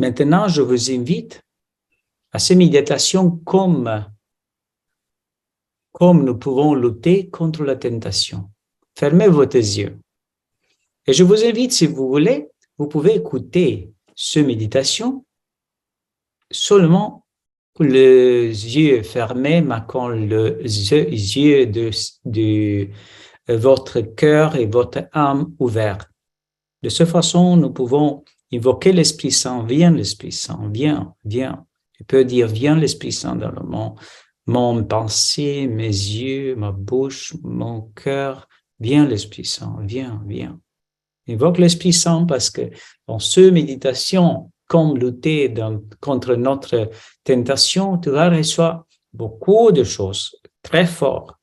Maintenant, je vous invite à ces méditations comme nous pouvons lutter contre la tentation. Fermez vos yeux. Et je vous invite, si vous voulez, vous pouvez écouter ces méditations seulement les yeux fermés, marquant les yeux de votre cœur et votre âme ouverts. De cette façon, nous pouvons invoquer l'Esprit Saint. Viens l'Esprit Saint, viens, viens. Tu peux dire, viens l'Esprit Saint dans le monde. Mon pensée, mes yeux, ma bouche, mon cœur, viens l'Esprit Saint, viens, viens. Invoque l'Esprit Saint parce que dans cette méditation, comme lutter contre notre tentation, tu vas recevoir beaucoup de choses très fort,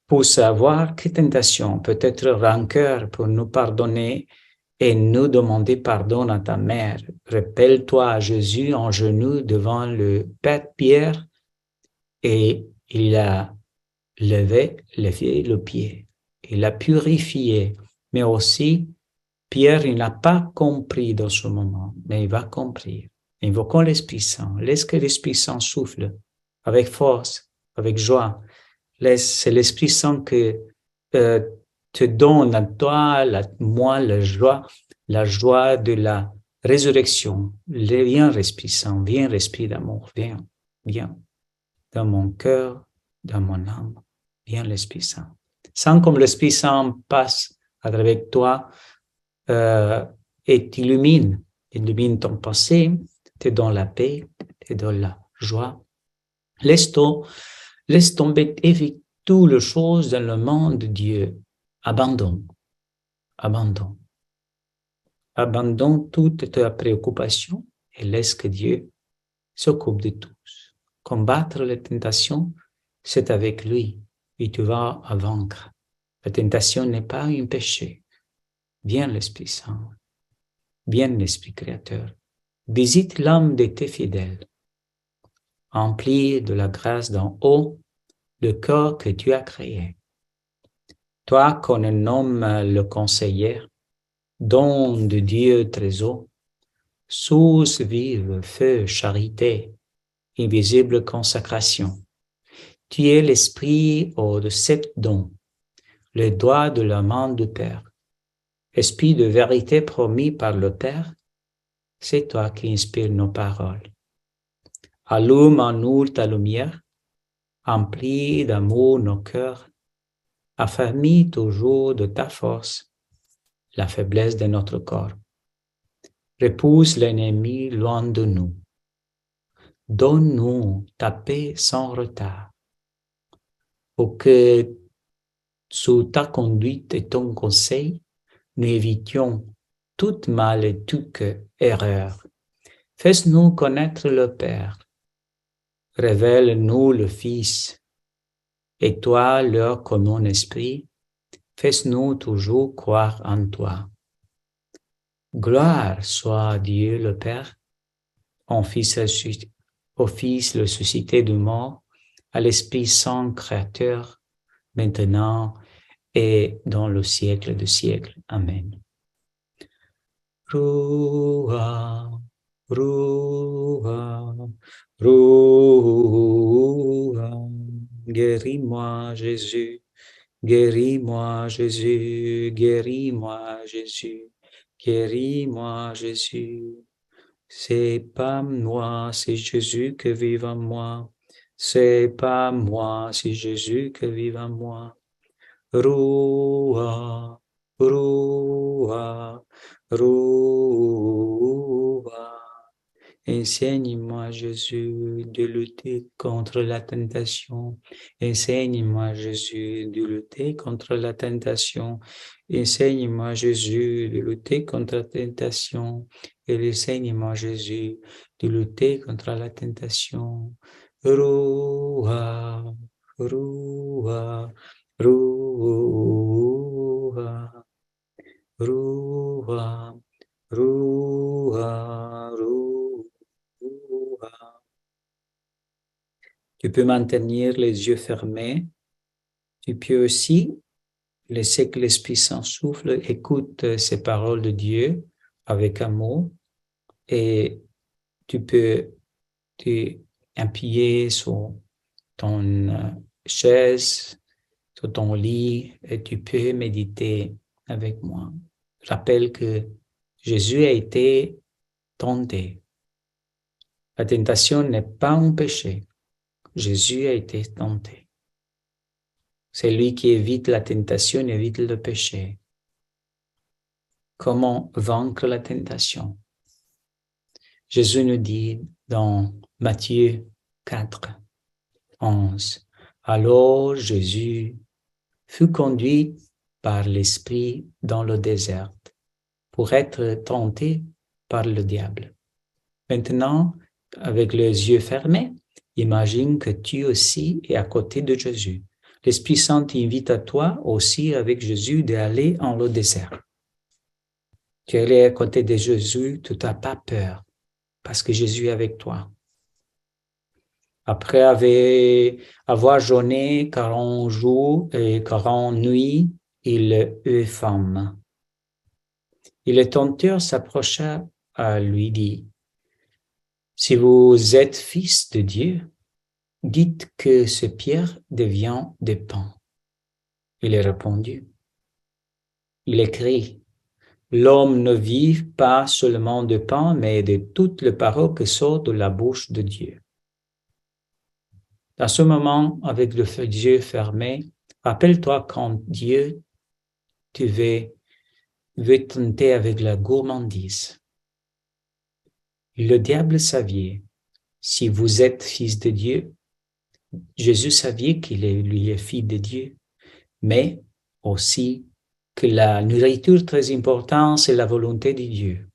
pour savoir quelle tentation, peut-être rancœur pour nous pardonner et nous demander pardon à ta mère. Rappelle-toi à Jésus en genoux devant le Père Pierre et il a levé le pied. Il a purifié, mais aussi Pierre, il n'a pas compris dans ce moment, mais il va comprendre. Invoquons l'Esprit Saint. Laisse que l'Esprit Saint souffle avec force, avec joie. C'est l'Esprit Saint que te donne à toi, moi, la joie de la résurrection. Viens, Esprit Saint, viens, Esprit d'amour, viens, viens, dans mon cœur, dans mon âme, viens, l'Esprit Saint. Sans comme l'Esprit Saint passe à travers toi et t'illumine ton passé, te donne la paix, te donne la joie. Laisse tomber toutes les choses dans le monde de Dieu. Abandonne toute ta préoccupation et laisse que Dieu s'occupe de tous. Combattre les tentations, c'est avec lui et tu vas vaincre. La tentation n'est pas un péché. Viens l'Esprit Saint, viens l'Esprit Créateur. Visite l'âme de tes fidèles. Emplis de la grâce d'en haut le corps que tu as créé. Toi qu'on nomme le conseiller, don de Dieu trésor, source vive, feu, charité, invisible consécration. Tu es l'esprit de sept dons, le doigt de la main du Père. Esprit de vérité promis par le Père, c'est toi qui inspires nos paroles. Allume en nous ta lumière, emplis d'amour nos cœurs, affermis toujours de ta force la faiblesse de notre corps. Repousse l'ennemi loin de nous. Donne-nous ta paix sans retard, pour que, sous ta conduite et ton conseil, nous évitions toute mal et toute erreur. Fais-nous connaître le Père. Révèle-nous le Fils. Et toi, leur commun esprit, fais-nous toujours croire en toi. Gloire soit à Dieu le Père, au Fils le suscité du mort, à l'Esprit Saint Créateur, maintenant et dans le siècle des siècles. Amen. Rua, Rua, Rua, guéris-moi Jésus, guéris-moi Jésus, guéris-moi Jésus, guéris-moi Jésus. C'est pas moi, c'est Jésus qui vit en moi. C'est pas moi, c'est Jésus qui vit en moi. Rua, Rua, Rua. Enseigne-moi, Jésus, de lutter contre la tentation. Enseigne-moi, Jésus, de lutter contre la tentation. Enseigne-moi, Jésus, de lutter contre la tentation. Et enseigne-moi, Jésus, de lutter contre la tentation. Rua, Rua, Rua, Rua, Rua, Rua. Tu peux maintenir les yeux fermés. Tu peux aussi laisser que l'Esprit Saint souffle, écoute ces paroles de Dieu avec amour. et tu peux appuyer sur ton chaise, sur ton lit, et tu peux méditer avec moi. Rappelle que Jésus a été tenté. La tentation n'est pas un péché. Jésus a été tenté. C'est lui qui évite la tentation, évite le péché. Comment vaincre la tentation? Jésus nous dit dans Matthieu 4, 11, alors Jésus fut conduit par l'Esprit dans le désert pour être tenté par le diable. Maintenant, avec les yeux fermés, imagine que tu aussi es à côté de Jésus. L'Esprit Saint t'invite à toi aussi avec Jésus d'aller dans le désert. Tu es à côté de Jésus, tu n'as pas peur parce que Jésus est avec toi. Après avoir jeûné 40 jours et 40 nuits, il eut faim. Et le tenteur s'approcha à lui dit, « Si vous êtes fils de Dieu, dites que ce pierre devient des pains. » Il a répondu, il écrit, « L'homme ne vit pas seulement de pain, mais de toutes les paroles qui sortent de la bouche de Dieu. » Dans ce moment, avec les yeux fermés, rappelle-toi quand Dieu te veut tenter avec la gourmandise. Le diable savait, si vous êtes fils de Dieu, Jésus savait qu'il est lui est fils de Dieu, mais aussi que la nourriture très importante, c'est la volonté de Dieu.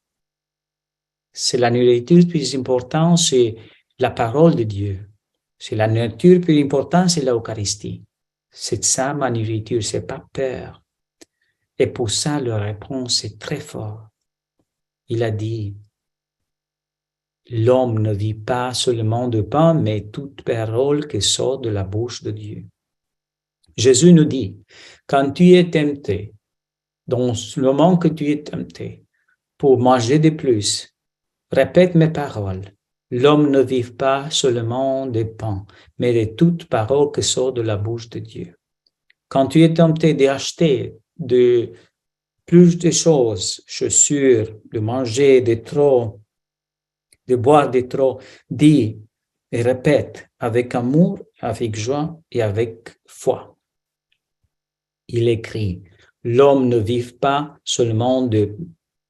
C'est la nourriture plus importante, c'est la parole de Dieu. C'est la nourriture plus importante, c'est l'Eucharistie. C'est ça ma nourriture, c'est pas peur. Et pour ça, leur réponse est très forte. Il a dit, l'homme ne vit pas seulement de pain, mais toute parole qui sort de la bouche de Dieu. Jésus nous dit, quand tu es tempté, dans le moment que tu es tempté, pour manger de plus, répète mes paroles. L'homme ne vit pas seulement de pain, mais de toute parole qui sort de la bouche de Dieu. Quand tu es tenté d'acheter de plus de choses, chaussures, de manger de trop, de boire de trop, dis et répète avec amour, avec joie et avec foi. Il écrit, l'homme ne vit pas seulement de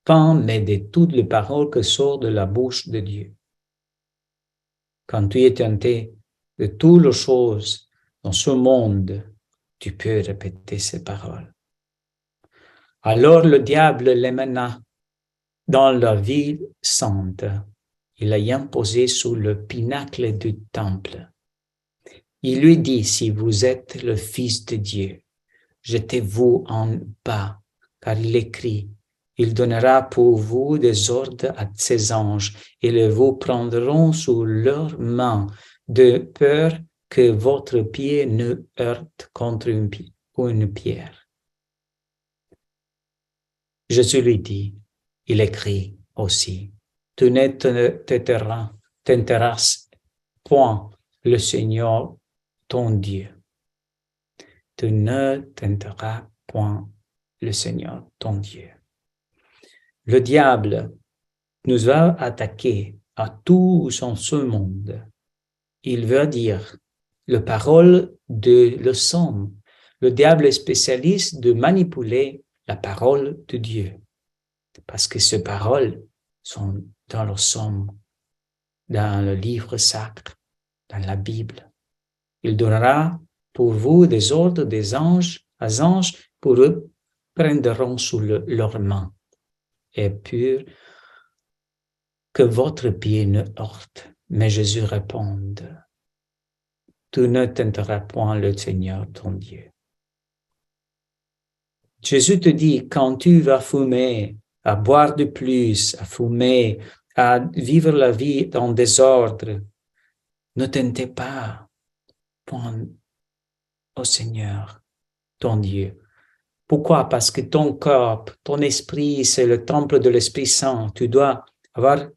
pain, mais de toutes les paroles qui sortent de la bouche de Dieu. Quand tu es tenté de toutes les choses dans ce monde, tu peux répéter ces paroles. Alors le diable les mena dans la ville sainte. Il l'a imposé sous le pinacle du temple. Il lui dit, si vous êtes le Fils de Dieu, jetez-vous en bas, car il écrit, il donnera pour vous des ordres à ses anges, et ils vous prendront sous leurs mains, de peur que votre pied ne heurte contre une pierre. Jésus lui dit, il écrit aussi, tu ne tenteras point le Seigneur ton Dieu. Tu ne tenteras point le Seigneur ton Dieu. Le diable nous a attaqués à tout ce monde. Il veut dire la parole de le somme. Le diable est spécialiste de manipuler la parole de Dieu. Parce que ces paroles sont dans le somme, dans le livre sacré, dans la Bible. Il donnera pour vous des ordres des anges, aux anges, pour eux prendront sous leurs mains. Et puis, que votre pied ne heurte. Mais Jésus répond, tu ne tenteras point le Seigneur ton Dieu. Jésus te dit, quand tu vas fumer, à boire de plus, à fumer, à vivre la vie dans désordre, ne tentez pas point au Seigneur ton Dieu. Pourquoi? Parce que ton corps, ton esprit, c'est le temple de l'Esprit Saint. Tu dois avoir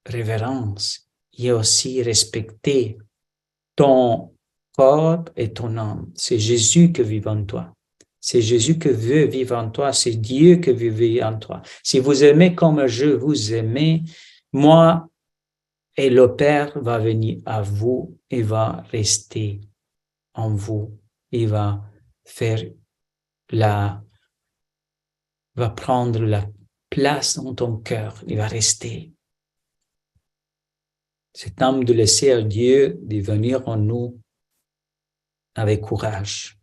révérence et aussi respecter ton corps et ton âme. C'est Jésus qui vit en toi. C'est Jésus qui veut vivre en toi. C'est Dieu qui veut vivre en toi. Si vous aimez comme je vous aimais, moi et le Père va venir à vous et va rester en vous. Il va va prendre la place dans ton cœur. Il va rester. C'est temps de laisser à Dieu de venir en nous avec courage.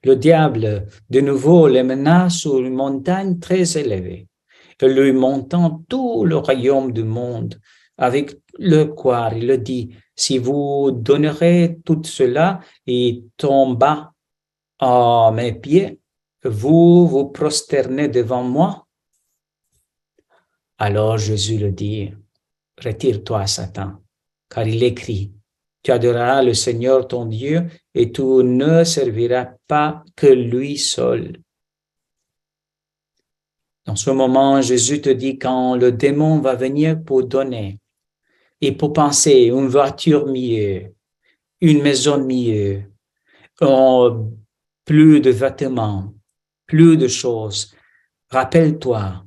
Le diable, de nouveau, les menace sur une montagne très élevée, et lui montant tout le royaume du monde, avec le quoi il le dit, si vous donnerez tout cela et tomba à mes pieds, vous vous prosternez devant moi. Alors Jésus le dit, retire-toi, Satan, car il écrit, tu adoreras le Seigneur ton Dieu et tu ne serviras pas que lui seul. Dans ce moment, Jésus te dit quand le démon va venir pour donner et pour penser une voiture mieux, une maison mieux, plus de vêtements, plus de choses. Rappelle-toi,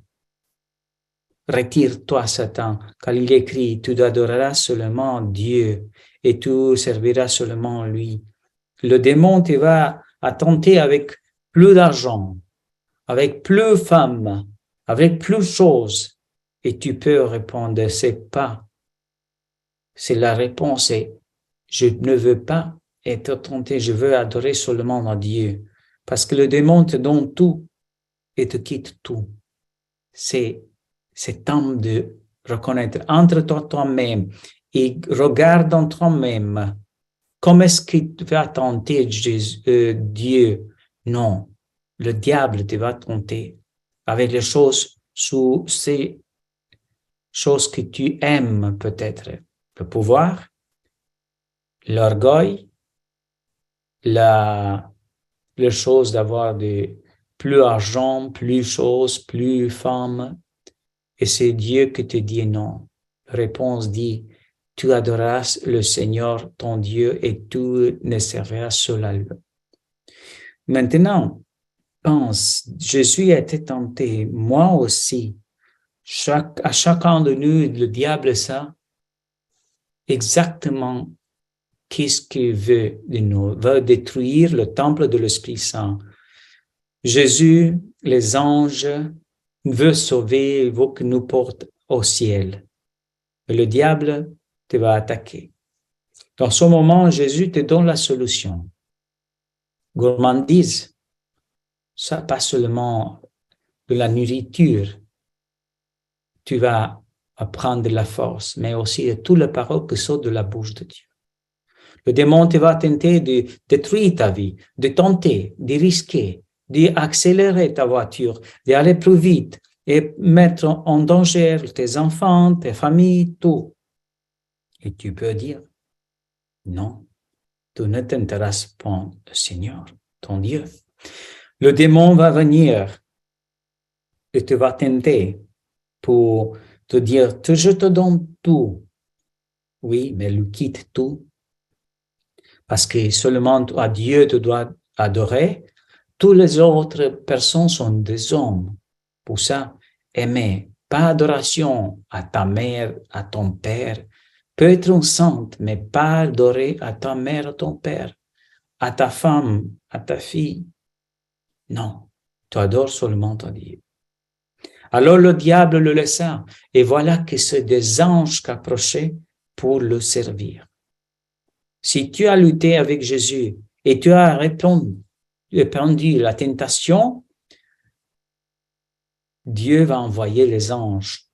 retire-toi, Satan, car il écrit, tu adoreras seulement Dieu et tu serviras seulement lui. Le démon te va à tenter avec plus d'argent, avec plus de femmes, avec plus de choses. Et tu peux répondre, c'est pas. C'est la réponse, c'est je ne veux pas être tenté, je veux adorer seulement Dieu. Parce que le démon te donne tout et te quitte tout. C'est temps de reconnaître entre toi-même et regarde en toi-même. Comment est-ce que tu vas tenter Dieu? Non, le diable te va tenter avec les choses sous ces choses que tu aimes peut-être. Le pouvoir, l'orgueil, la chose d'avoir plus argent, plus choses, plus femmes. Et c'est Dieu qui te dit non. La réponse dit, tu adoreras le Seigneur, ton Dieu, et tu ne serviras seul à lui. Maintenant, pense, Jésus a été tenté, moi aussi. À chacun de nous, le diable sait exactement qu'est-ce qu'il veut de nous, veut détruire le temple de l'Esprit Saint. Jésus, les anges, veut sauver, veut que nous porte au ciel. Et le diable te va attaquer. Dans ce moment, Jésus te donne la solution. Gourmandise, ça pas seulement de la nourriture, tu vas apprendre de la force, mais aussi de toutes les paroles qui sortent de la bouche de Dieu. Le démon te va tenter de détruire ta vie, de tenter, de risquer, d'accélérer ta voiture, d'aller plus vite et mettre en danger tes enfants, tes familles, tout. Et tu peux dire, non, tu ne t'intéresses pas au Seigneur, ton Dieu. Le démon va venir et te va tenter pour te dire, je te donne tout. Oui, mais lui quitte tout. Parce que seulement à Dieu tu dois adorer. Toutes les autres personnes sont des hommes. Pour ça, aimer, pas adoration à ta mère, à ton père. Peut être une sainte, mais pas adorer à ta mère, à ton père, à ta femme, à ta fille. Non, tu adores seulement ton Dieu. Alors le diable le laissa, et voilà que c'est des anges qui approchaient pour le servir. Si tu as lutté avec Jésus et tu as répondu la tentation, Dieu va envoyer les anges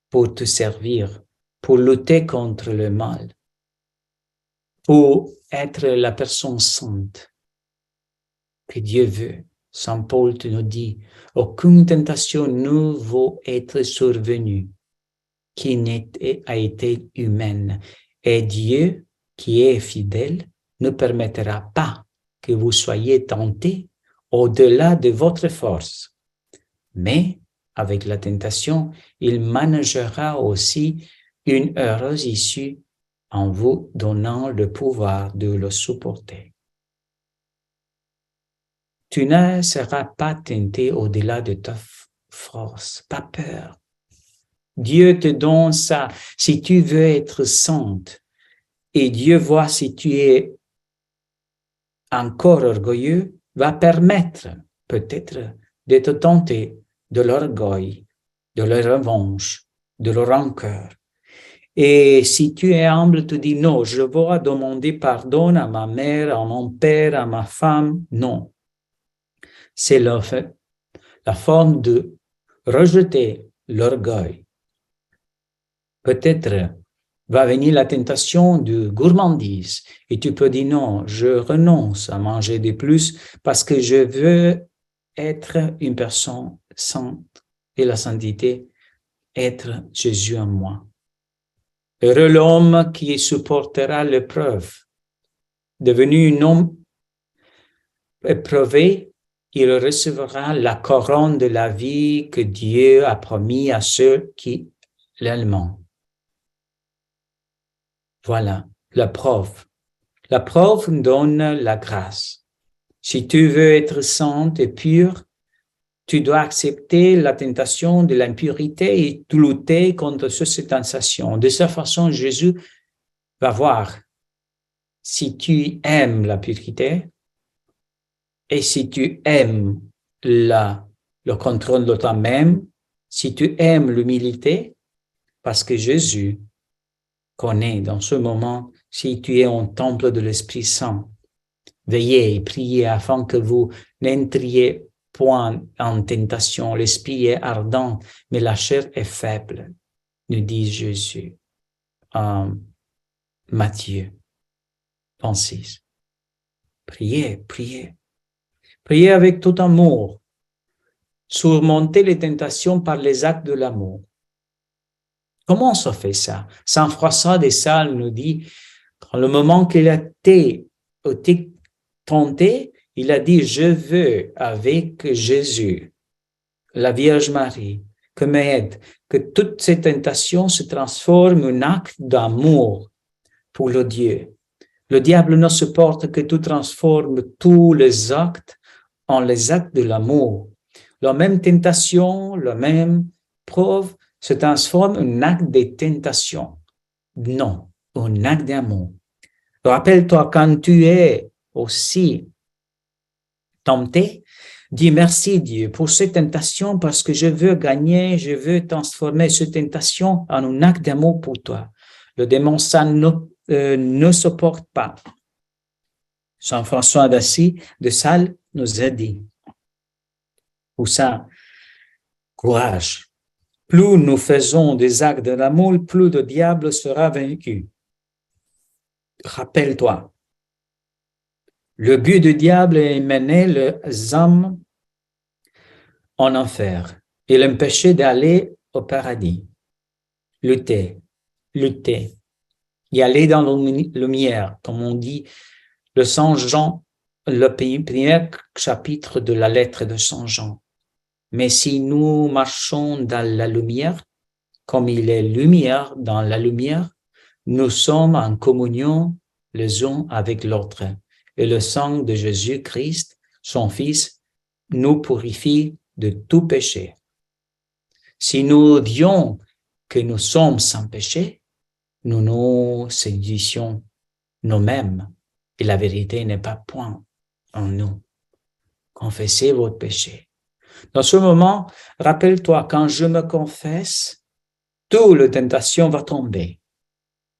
pour te servir, pour lutter contre le mal, pour être la personne sainte que Dieu veut. Saint Paul nous dit, aucune tentation ne va être survenue qui a été humaine. Et Dieu, qui est fidèle, ne permettra pas que vous soyez tentés au-delà de votre force. Mais avec la tentation, il managera aussi une heureuse issue en vous donnant le pouvoir de le supporter. Tu ne seras pas tenté au-delà de ta force, pas peur. Dieu te donne ça. Si tu veux être sainte et Dieu voit si tu es encore orgueilleux, va permettre peut-être de te tenter de l'orgueil, de la revanche, de la rancœur. Et si tu es humble, tu dis non, je vais demander pardon à ma mère, à mon père, à ma femme. Non. C'est la forme de rejeter l'orgueil. Peut-être va venir la tentation de gourmandise et tu peux dire non, je renonce à manger de plus parce que je veux être une personne sainte et la sainteté, être Jésus en moi. Heureux l'homme qui supportera l'épreuve. Devenu un homme éprouvé, il recevra la couronne de la vie que Dieu a promis à ceux qui l'aiment. Voilà, la preuve. La preuve donne la grâce. Si tu veux être sainte et pure, tu dois accepter la tentation de l'impurité et lutter contre cette tentation. De cette façon, Jésus va voir si tu aimes la pureté et si tu aimes le contrôle de toi-même, si tu aimes l'humilité, parce que Jésus connaît dans ce moment si tu es en temple de l'Esprit Saint. Veillez et priez afin que vous n'entriez point en tentation. L'esprit est ardent, mais la chair est faible, nous dit Jésus en Matthieu 26. Priez, priez. Priez avec tout amour. Surmontez les tentations par les actes de l'amour. Comment se fait ça? Saint François de Sales nous dit, dans le moment qu'il a été tenté, il a dit, je veux avec Jésus, la Vierge Marie, que m'aide, que toutes ces tentations se transforment en acte d'amour pour le Dieu. Le diable ne supporte que tu transformes tous les actes en les actes de l'amour. La même tentation, la même preuve se transforme en acte de tentation. Non, un acte d'amour. Rappelle-toi, quand tu es aussi tenté, dis merci Dieu pour cette tentation parce que je veux gagner, je veux transformer cette tentation en un acte d'amour pour toi. Le démon, ça ne supporte pas. Saint François de Sales nous a dit, pour ça, courage. Plus nous faisons des actes d'amour, plus le diable sera vaincu. Rappelle-toi, le but du diable est mener les âmes en enfer et l'empêcher d'aller au paradis. Lutter, y aller dans la lumière, comme on dit, le Saint Jean, le premier chapitre de la lettre de Saint Jean. Mais si nous marchons dans la lumière, comme il est lumière dans la lumière, nous sommes en communion les uns avec l'autre. Et le sang de Jésus-Christ, son Fils, nous purifie de tout péché. Si nous disions que nous sommes sans péché, nous nous séduisions nous-mêmes et la vérité n'est pas point en nous. Confessez votre péché. Dans ce moment, rappelle-toi, quand je me confesse, toute la tentation va tomber.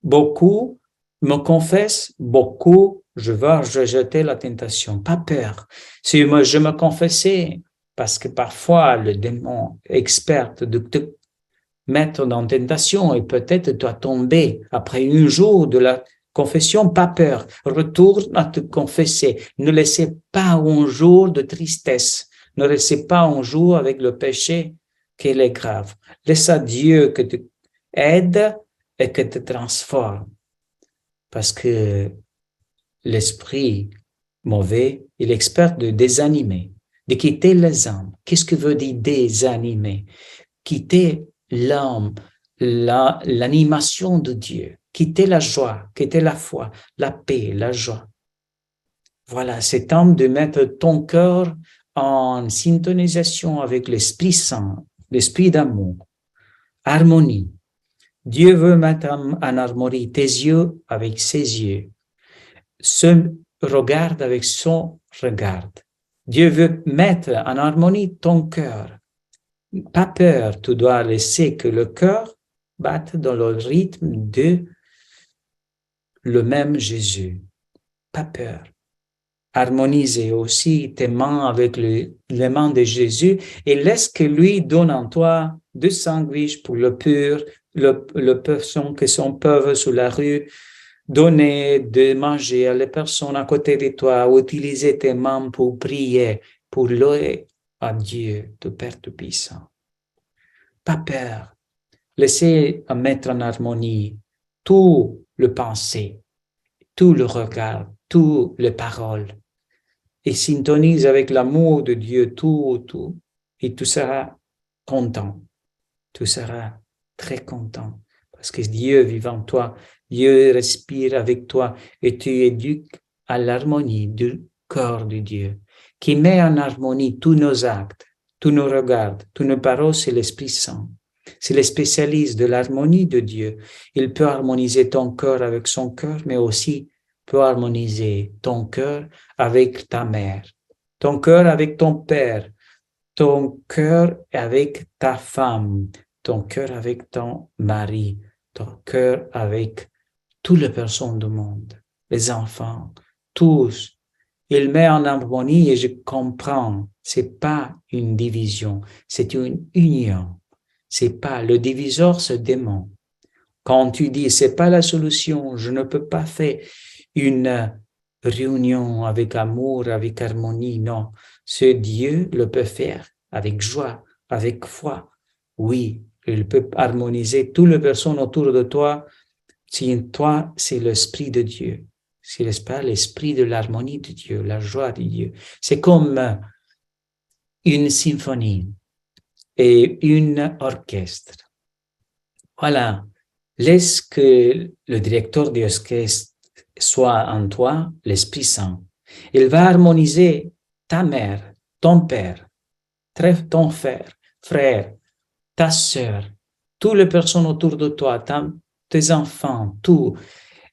Beaucoup me confessent, beaucoup, je vais rejeter la tentation. Pas peur. Si je me confessais, parce que parfois le démon est expert de te mettre dans tentation et peut-être tu as tombé après un jour de la confession, pas peur. Retourne à te confesser. Ne laissez pas un jour de tristesse. Ne laissez pas un jour avec le péché qu'il est grave. Laisse à Dieu que te aide et que te transforme. Parce que l'esprit mauvais, il est expert de désanimer. de quitter les âmes. Qu'est-ce que veut dire désanimer? Quitter l'âme, l'animation de Dieu, quitter la joie, quitter la foi, la paix, la joie. Voilà, c'est temps de mettre ton cœur en syntonisation avec l'Esprit Saint, l'Esprit d'amour, harmonie. Dieu veut mettre en harmonie tes yeux avec ses yeux, ce regard avec son regard. Dieu veut mettre en harmonie ton cœur. Pas peur, tu dois laisser que le cœur batte dans le rythme de le même Jésus. Pas peur. Harmoniser aussi tes mains avec les mains de Jésus et laisse que lui donne en toi deux sandwichs pour le pur, le personne qui sont pauvres sur la rue, donner de manger à les personnes à côté de toi, utiliser tes mains pour prier, pour louer à Dieu, ton Père Tout-Puissant. Pas peur. Laissez mettre en harmonie tout le pensée, tout le regard, toutes les paroles. Et syntonise avec l'amour de Dieu, tout. Et tu seras content. Tu seras très content. Parce que Dieu vit en toi. Dieu respire avec toi. Et tu éduques à l'harmonie du corps de Dieu, qui met en harmonie tous nos actes, tous nos regards, tous nos paroles, c'est l'Esprit Saint. C'est le spécialiste de l'harmonie de Dieu. Il peut harmoniser ton cœur avec son cœur, mais aussi peut harmoniser ton cœur avec ta mère, ton cœur avec ton père, ton cœur avec ta femme, ton cœur avec ton mari, ton cœur avec toutes les personnes du monde, les enfants, tous. Il met en harmonie et je comprends, c'est pas une division, c'est une union. C'est pas le diviseur, ce démon. Quand tu dis c'est pas la solution, je ne peux pas faire une réunion avec amour, avec harmonie, non. Ce Dieu le peut faire avec joie, avec foi. Oui, il peut harmoniser toutes les personnes autour de toi. Si toi, c'est l'Esprit de Dieu. C'est l'esprit de l'harmonie de Dieu, la joie de Dieu. C'est comme une symphonie et une orchestre. Voilà. Laisse que le directeur de l'orchestre soit en toi, l'Esprit Saint. Il va harmoniser ta mère, ton père, ton frère, ta sœur, toutes les personnes autour de toi, tes enfants, tout,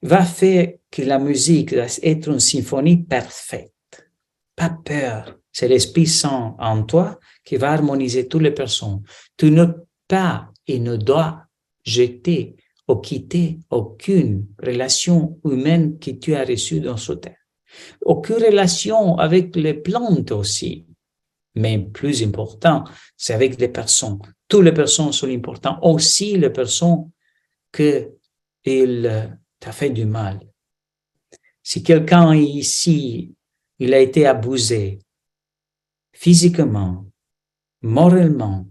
va faire que la musique va être une symphonie parfaite. Pas peur. C'est l'Esprit Saint en toi qui va harmoniser toutes les personnes. Tu ne pas et ne dois jeter ou quitter aucune relation humaine que tu as reçue dans ce terre. Aucune relation avec les plantes aussi. Mais plus important, c'est avec les personnes. Toutes les personnes sont importantes. Aussi les personnes que il t'a fait du mal. Si quelqu'un ici, il a été abusé physiquement, moralement,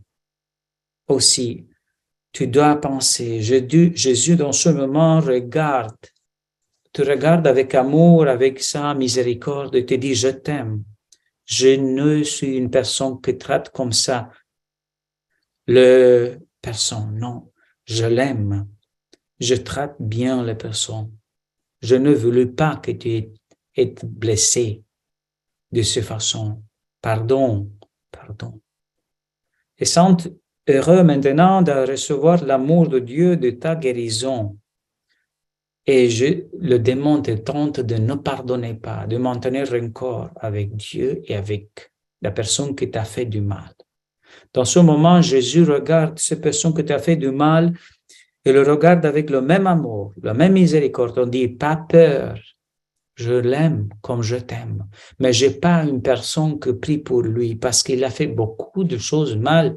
aussi, tu dois penser, Jésus dans ce moment te regarde avec amour, avec sa miséricorde et te dit, je t'aime. Je ne suis une personne qui traite comme ça le personne, non, je l'aime. Je traite bien les personnes. Je ne voulais pas que tu aies blessé de cette façon. Pardon. Et sens heureux maintenant de recevoir l'amour de Dieu de ta guérison. Et le démon te tente de ne pardonner pas, de maintenir rancœur avec Dieu et avec la personne qui t'a fait du mal. Dans ce moment, Jésus regarde cette personne qui t'a fait du mal et le regarde avec le même amour, la même miséricorde. On dit, pas peur, je l'aime comme je t'aime. Mais j'ai pas une personne qui prie pour lui parce qu'il a fait beaucoup de choses mal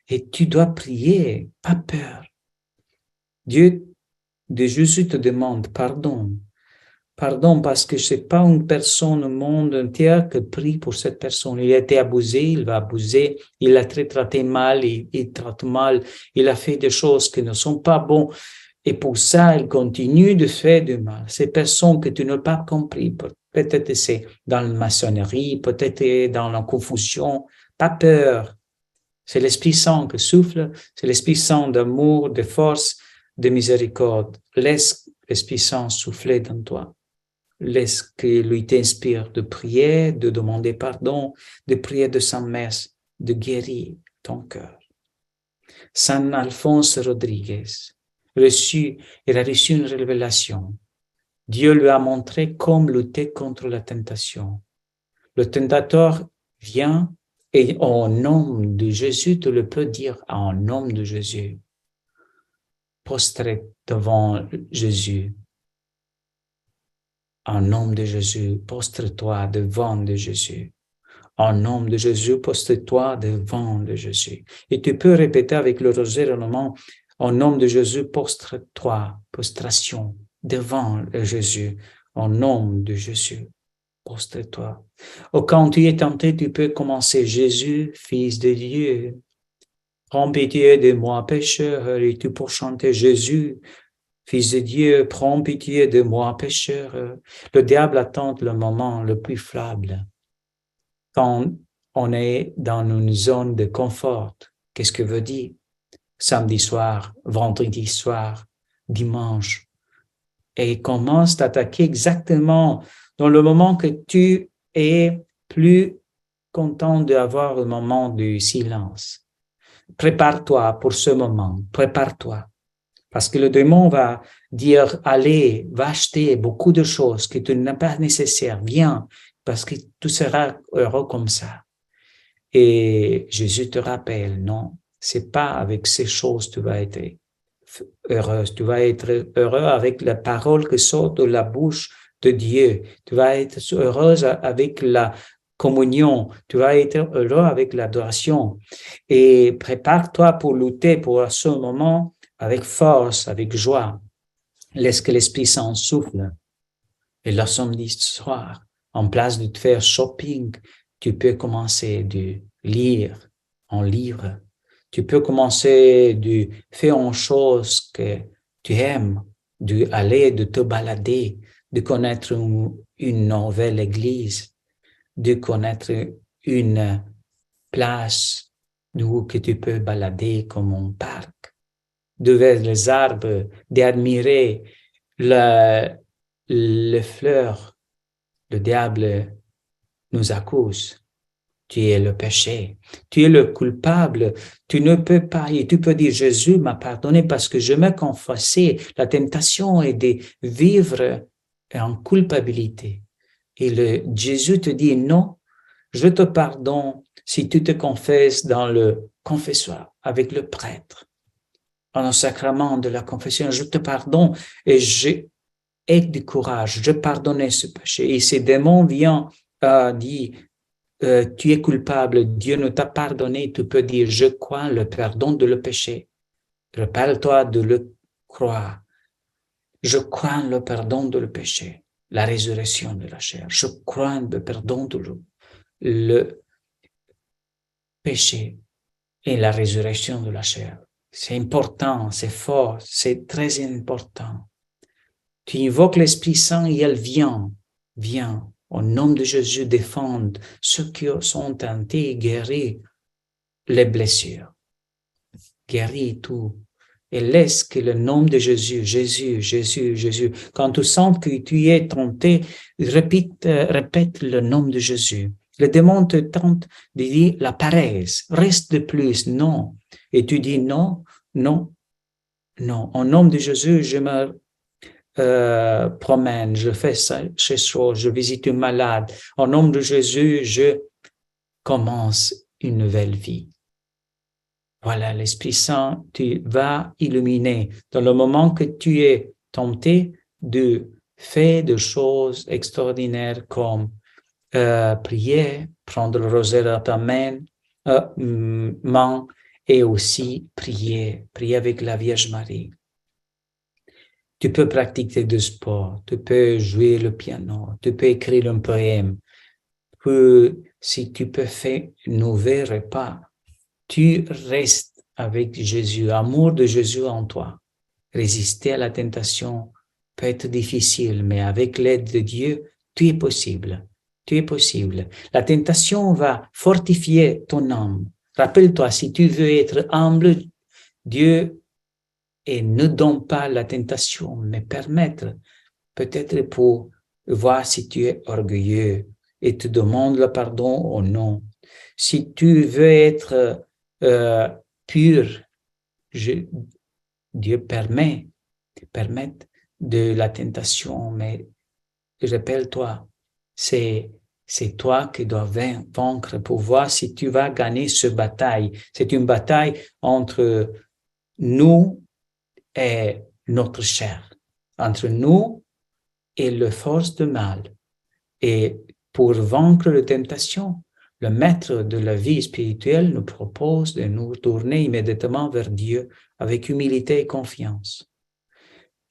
et tu dois prier, pas peur. Dieu de Jésus te demande pardon. Pardon parce que c'est pas une personne au monde entier qui prie pour cette personne. Il a été abusé, il va abuser, il a traité mal, il traite mal, il a fait des choses qui ne sont pas bonnes. Et pour ça, il continue de faire du mal. Ces personnes que tu n'as pas compris, peut-être c'est dans la maçonnerie, peut-être dans la confusion. Pas peur. C'est l'Esprit Saint qui souffle, c'est l'Esprit Saint d'amour, de force, de miséricorde. Laisse l'Esprit Saint souffler dans toi. Laisse que lui t'inspire de prier, de demander pardon, de prier de sa messe, de guérir ton cœur. Saint Alphonse Rodriguez il a reçu une révélation. Dieu lui a montré comment lutter contre la tentation. Le tentateur vient et en nom de Jésus, tu le peux dire en nom de Jésus. Prostré devant Jésus. En nom de Jésus, postre-toi devant de Jésus. En nom de Jésus, postre-toi devant de Jésus. Et tu peux répéter avec le rosaire en nom de Jésus, postre-toi, postration, devant Jésus. En nom de Jésus, postre-toi. Ou quand tu es tenté, tu peux commencer Jésus, Fils de Dieu. Prends pitié de moi, pécheur, et tu peux chanter Jésus, Fils de Dieu, prends pitié de moi, pécheur. Le diable attend le moment le plus faible. Quand on est dans une zone de confort, qu'est-ce que veut dire? Samedi soir, vendredi soir, dimanche. Et commence à t'attaquer exactement dans le moment que tu es plus content d'avoir un moment de silence. Prépare-toi pour ce moment, prépare-toi. Parce que le démon va dire, allez, va acheter beaucoup de choses que tu n'as pas nécessaires, viens, parce que tu seras heureux comme ça. Et Jésus te rappelle, non, c'est pas avec ces choses que tu vas être heureuse. Tu vas être heureux avec la parole qui sort de la bouche de Dieu. Tu vas être heureuse avec la communion. Tu vas être heureux avec l'adoration. Et prépare-toi pour lutter pour ce moment avec force, avec joie. Laisse que l'Esprit Saint souffle. Et le samedi soir, en place de te faire shopping, tu peux commencer de lire un livre. Tu peux commencer de faire une chose que tu aimes, de te balader, de connaître une nouvelle église, de connaître une place où que tu peux balader comme un parc, de voir les arbres, d'admirer les fleurs. Le diable nous accuse. Tu es le péché. Tu es le coupable. Tu ne peux pas, et tu peux dire, Jésus m'a pardonné parce que je me confessais. La tentation est de vivre en culpabilité. Et Jésus te dit, non, je te pardonne si tu te confesses dans le confessoir avec le prêtre. En un sacrement de la confession, je te pardonne et j'ai du courage, je pardonne ce péché. Et ces démons viennent dire, tu es coupable, Dieu ne t'a pardonné, tu peux dire, je crois le pardon de le péché. Rappelle-toi de le croire. Je crois le pardon de le péché, la résurrection de la chair. Je crois le pardon de le péché et la résurrection de la chair. C'est important, c'est fort, c'est très important. Tu invoques l'Esprit Saint et elle vient, au nom de Jésus, défendre ceux qui sont tentés, guérir les blessures, guérir tout. Et laisse que le nom de Jésus, Jésus, quand tu sens que tu es tenté, répète le nom de Jésus. Le démon te tente de dire la paresse, reste de plus, non. Et tu dis non, non, non. Au nom de Jésus, je me promène, je fais ces choses, je visite un malade. Au nom de Jésus, je commence une nouvelle vie. Voilà, l'Esprit Saint, tu vas illuminer dans le moment que tu es tenté de faire des choses extraordinaires comme prier, prendre le rosaire à ta main, et aussi prier avec la Vierge Marie. Tu peux pratiquer du sport, tu peux jouer le piano, tu peux écrire un poème. Si tu peux faire un nouveau repas, tu restes avec Jésus, l'amour de Jésus en toi. Résister à la tentation peut être difficile, mais avec l'aide de Dieu, Tu es possible. Tu es possible. La tentation va fortifier ton âme. Rappelle-toi, si tu veux être humble, Dieu ne donne pas la tentation, mais permettre, peut-être pour voir si tu es orgueilleux et te demande le pardon ou non. Si tu veux être pur, Dieu permet de la tentation, mais rappelle-toi, c'est toi qui dois vaincre pour voir si tu vas gagner cette bataille. C'est une bataille entre nous et notre chair, entre nous et la force du mal. Et pour vaincre la tentation, le maître de la vie spirituelle nous propose de nous tourner immédiatement vers Dieu avec humilité et confiance.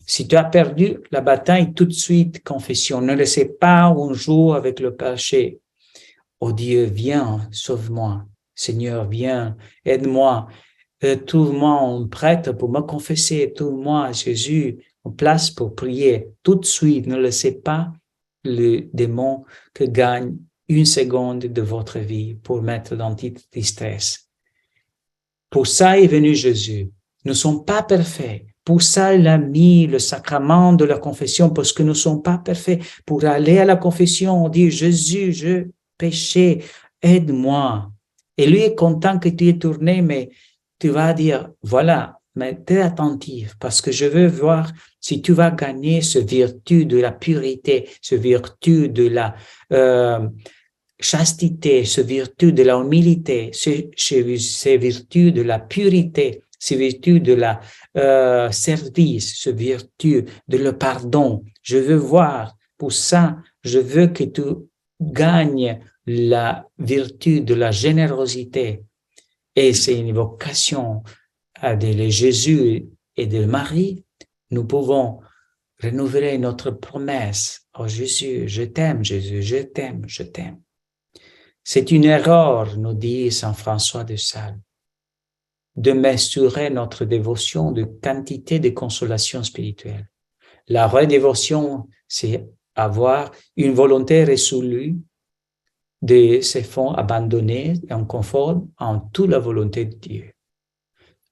Si tu as perdu la bataille, tout de suite, confession. Ne laissez pas un jour avec le péché. Oh Dieu, viens, sauve-moi. Seigneur, viens, aide-moi. Trouve-moi un prêtre pour me confesser. Trouve-moi, Jésus, une place pour prier. Tout de suite, ne laissez pas le démon que gagne une seconde de votre vie pour mettre dans tristesse. Pour ça est venu Jésus. Nous ne sommes pas parfaits. Pour ça, il a mis le sacrement de la confession, parce que nous ne sommes pas parfaits. Pour aller à la confession, on dit, Jésus, je péché, aide-moi. Et lui est content que tu aies tourné, mais tu vas dire, voilà, mais très attentif, parce que je veux voir si tu vas gagner ce vertu de la pureté, ce vertu de la chastité, ce vertu de la humilité, ces vertus de la purité, ces vertus de la service, ce vertu de le pardon. Je veux voir, pour ça, je veux que tu gagnes la vertu de la générosité. Et c'est une vocation de Jésus et de Marie. Nous pouvons renouveler notre promesse. Oh Jésus, je t'aime, Jésus, je t'aime, je t'aime. C'est une erreur, nous dit Saint François de Sales, de mesurer notre dévotion de quantité de consolation spirituelle. La vraie dévotion, c'est avoir une volonté résolue de se faire abandonner en conforme en toute la volonté de Dieu.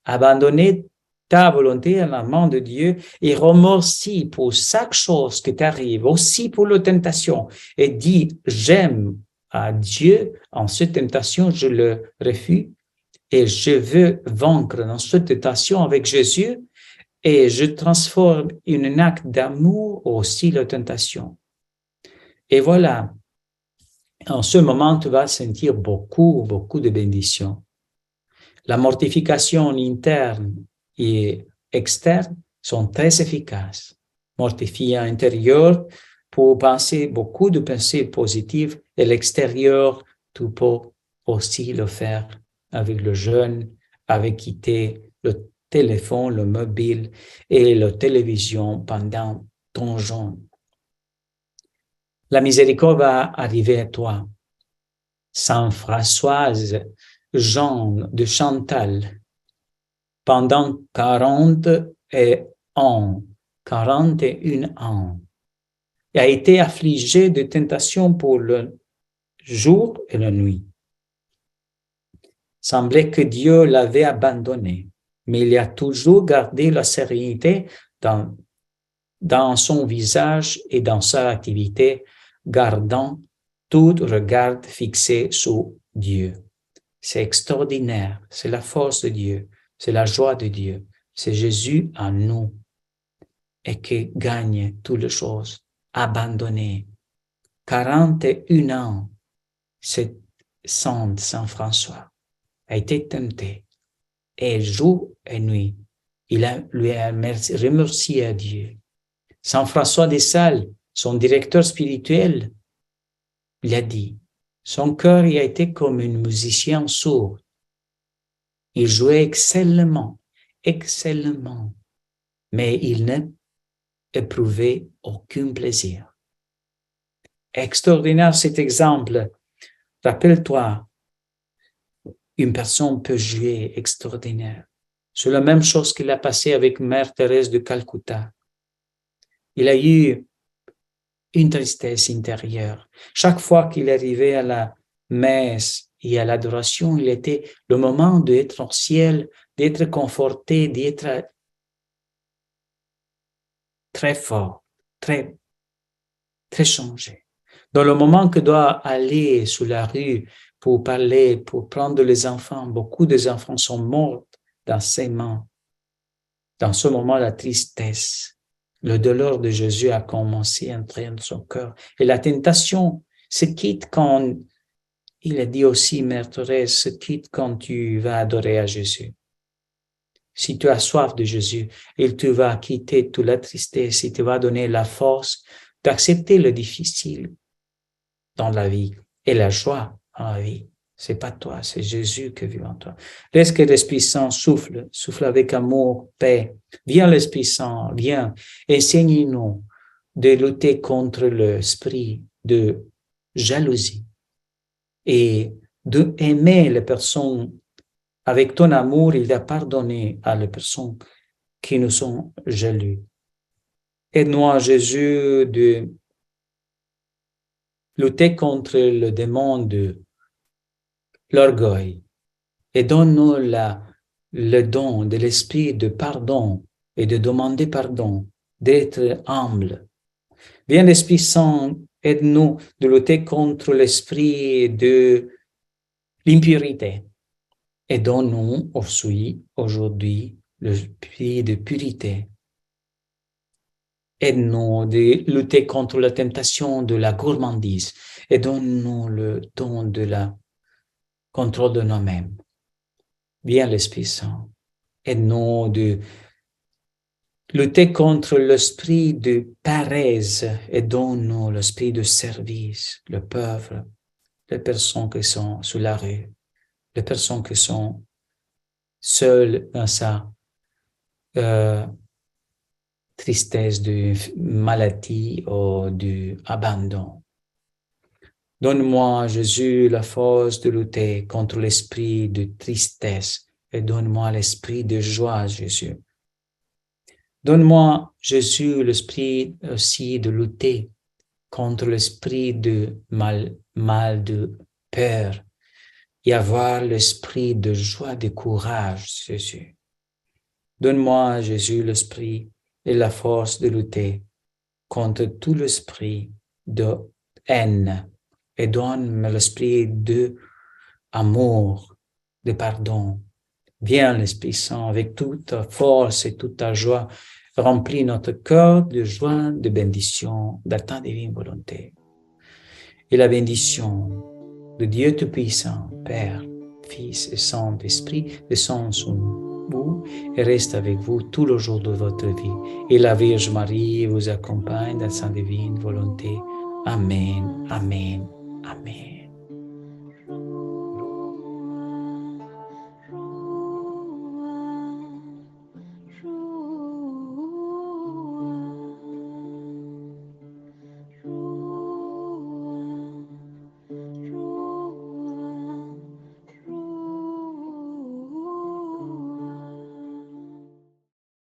Abandonner ta volonté à la main de Dieu et remercie pour chaque chose qui t'arrive, aussi pour la tentation, et dis, j'aime à Dieu en cette tentation, je le refuse, et je veux vaincre dans cette tentation avec Jésus, et je transforme un acte d'amour aussi la tentation. Et voilà, en ce moment, tu vas sentir beaucoup de bénédictions. La mortification interne et externe sont très efficaces. Mortifier à l'intérieur pour penser beaucoup de pensées positives et l'extérieur, tu peux aussi le faire avec le jeûne, avec quitter le téléphone, le mobile et la télévision pendant ton jeûne. La miséricorde va arriver à toi. Sainte Françoise Jean de Chantal, pendant 41 ans, a été affligée de tentation pour le jour et la nuit. Semblait que Dieu l'avait abandonné, mais il a toujours gardé la sérénité dans son visage et dans sa activité, gardant tout regard fixé sur Dieu. C'est extraordinaire, c'est la force de Dieu, c'est la joie de Dieu, c'est Jésus en nous et qui gagne toutes les choses, abandonné. 41 ans, cette sainte Saint François a été tenté et jour et nuit, lui a remercié à Dieu. Saint François de Sales, son directeur spirituel, il a dit, son cœur a été comme un musicien sourd. Il jouait excellemment, mais il n'éprouvait aucun plaisir. Extraordinaire cet exemple. Rappelle-toi, une personne peut jouer extraordinaire. C'est la même chose qu'il a passé avec Mère Thérèse de Calcutta. Il a eu une tristesse intérieure. Chaque fois qu'il arrivait à la messe et à l'adoration, il était le moment d'être au ciel, d'être conforté, d'être très fort, très, très changé. Dans le moment que doit aller sur la rue pour parler, pour prendre les enfants, beaucoup des enfants sont morts dans ses mains. Dans ce moment, la tristesse, le douleur de Jésus a commencé à entrer dans son cœur. Et la tentation se quitte quand, il a dit aussi, Mère Thérèse, se quitte quand tu vas adorer à Jésus. Si tu as soif de Jésus, il te va quitter toute la tristesse, il te va donner la force d'accepter le difficile dans la vie et la joie dans la vie. C'est pas toi, c'est Jésus qui vit en toi. Laisse que l'Esprit Saint souffle avec amour, paix. Viens l'Esprit Saint, viens, enseigne-nous de lutter contre l'esprit de jalousie et d'aimer les personnes avec ton amour. Il a pardonné à les personnes qui nous sont jaloux. Aide-nous, Jésus, de lutter contre le démon de l'orgueil et donne-nous le don de l'esprit de pardon et de demander pardon, d'être humble. Viens l'Esprit Saint, aide-nous de lutter contre l'esprit de l'impurité et donne-nous aussi aujourd'hui l'esprit de pureté. Aide-nous de lutter contre la tentation de la gourmandise et donne-nous le don de la contrôle de nous-mêmes. Viens l'Esprit Saint, aide-nous de lutter contre l'esprit de paresse et donne-nous l'esprit de service, le pauvre, les personnes qui sont sur la rue, les personnes qui sont seules dans sa tristesse de maladie ou d'abandon. Donne-moi, Jésus, la force de lutter contre l'esprit de tristesse et donne-moi l'esprit de joie, Jésus. Donne-moi, Jésus, l'esprit aussi de lutter contre l'esprit de mal de peur et avoir l'esprit de joie, de courage, Jésus. Donne-moi, Jésus, l'esprit et la force de lutter contre tout l'esprit de haine et donne-moi l'esprit de amour, de pardon. Viens, l'Esprit Saint, avec toute ta force et toute ta joie, remplis notre cœur de joie, de bénédiction, de ta divine volonté. Et la bénédiction de Dieu Tout-Puissant, Père, Fils et Saint-Esprit, descend sur vous et reste avec vous tout le jour de votre vie. Et la Vierge Marie vous accompagne dans sa divine volonté. Amen, Amen, Amen.